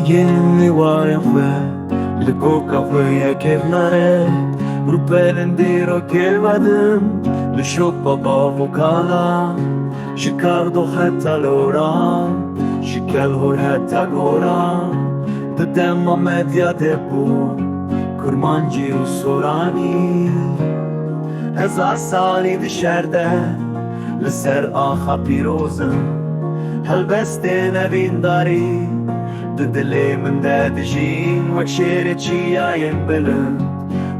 Yenili wayafe Liko kafaya kevnare Rupelendiro kelmadım Lishok baba vokala Shikardo hatta lora Shikel hor hatta gora Dedemma medya debu Kurmancı usurani Hezar sali dışarıda Lser aha pirozım Helbeste nevindari Dilimde dijin Ve şereçiyayım bilin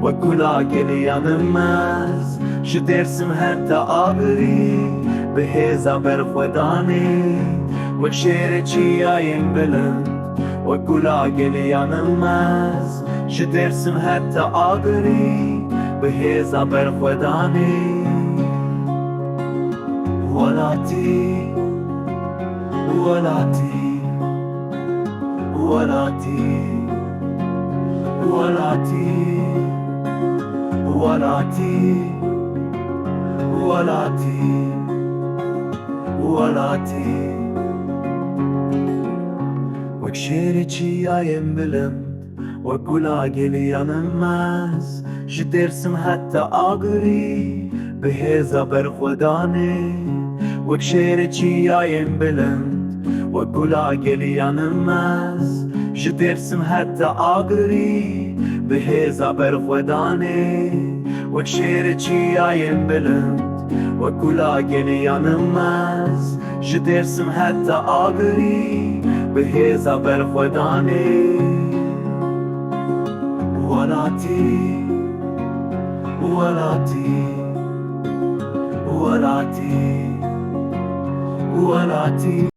Ve kula geli yanılmaz Şu dersim hatta ağrı Beheza berfedani Ve şereçiyayım bilin Ve kula geli yanılmaz Şu dersim hatta ağrı Beheza berfedani Walati Walati Walati Walati Walati Walati Walati Vekşeriçiyayım bilim Ve kula geli yanılmaz Şu dersim hatta ağrı Beheza berfedani Vekşeriçiyayım bilim Ve kula geli yanılmaz Şu dersim hatta ağrı Beheza berfedani Vekşeriçiyayım bilim Ve kula geli yanılmaz Şu dersim hatta ağrı Beheza berfedani Walati Walati Walati Walati